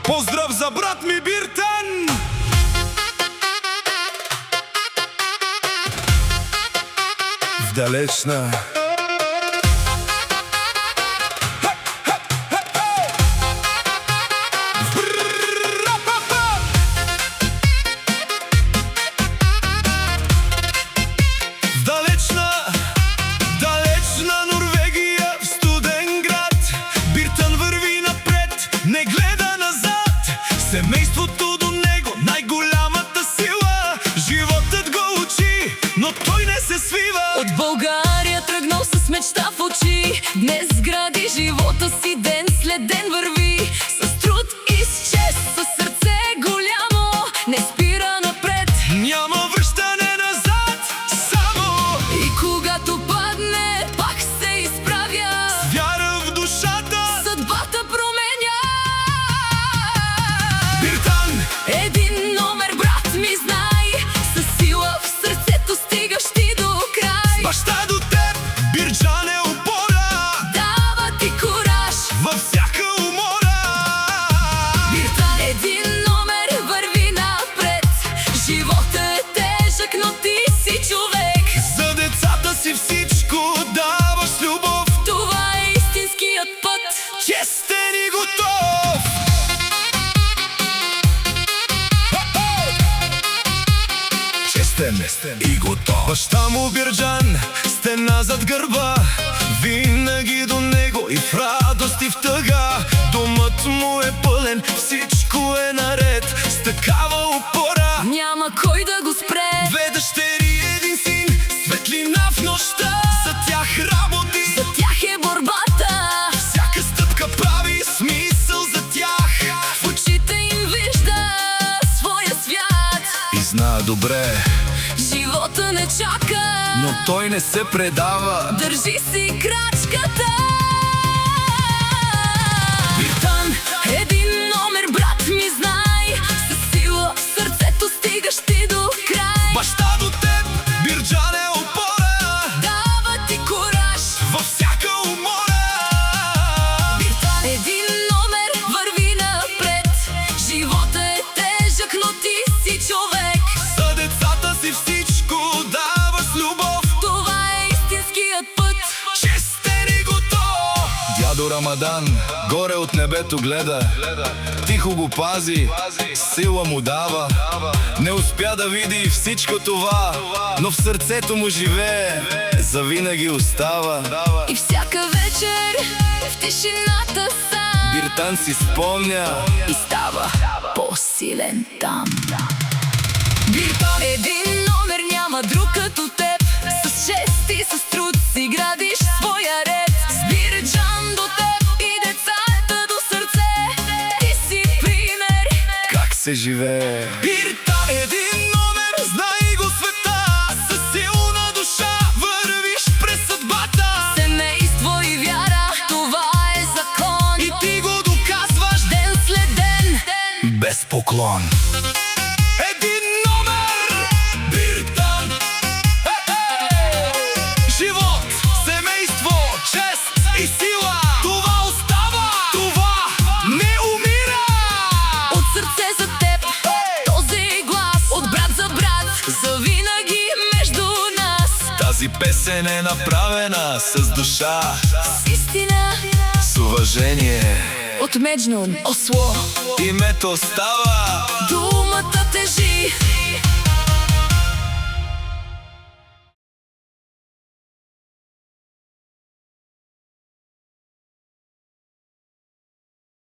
Поздрав за брат ми Биртан! В далечна Норвегия, в студен град, Биртан върви напред, не гледа назад. Семейството до него, най-голямата сила. Животът го учи, но той не се свива. От България тръгнал с мечта в очи. Днес гради живота си, ден след ден върви. С труд и с чест, със сърце голямо, не спира напред. Няма връщане назад, само и когато падне, пак се изправя. с вяра в душата Съдбата променя. Биртан! Един номер, брат ми, знай, със сила в сърцето стигаш ти до край. Баща до теб, Бирджан е опора, Дава ти кураж във всяка умора. Биртан, един номер, върви напред. Животът е тежък, но ти си човек. За децата си всичко даваш любов. Това е истинският път. Честен и готов! Честен и готов. Баща му Бирджан, стена зад гърба, винаги до него и в радост и в тъга. Домът му е пълен, всичко е наред. С такава опора Няма кой да го спре. две дъщери, един син, светлина в нощта. За тях работи, За тях е борбата. всяка стъпка прави смисъл за тях. В очите им вижда своя свят. И зна добре, Живота не чака, но той не се предава. държи си крачката. Биртан, един номер, брат ми, знай, със сила в сърцето стигаш ти до край. Баща до теб, Бирджан е опора, Дава ти кураж във всяка умора. Биртан, един номер, върви напред. Животът е тежък, но ти си човек. За децата си всичко даваш любов. Това е истинският път. Честен и готов! Дядо Рамадан горе от небето гледа, тихо го пази, сила му дава. Не успя да види всичко това, но в сърцето му живее, завинаги остава. И всяка вечер в тишината сам Биртан си спомня и става по-силен там. Биртан, един номер, няма друг като теб. С чест и с труд си градиш своя ред. С Бирджан до теб и децата до сърце. Ти си пример. как се живее. Биртан, един номер, знай го света. Със силна душа вървиш през съдбата. Семейство и вяра, това е закон. И ти го доказваш Ден след ден. без поклон. Един номер, Биртан. Живот, семейство, чест и сила. Това остава, това не умира. От сърце за теб, този глас. От брат за брат, завинаги между нас. Тази песен е направена с душа, С истина с уважение. от Меджнун, Осло. Името става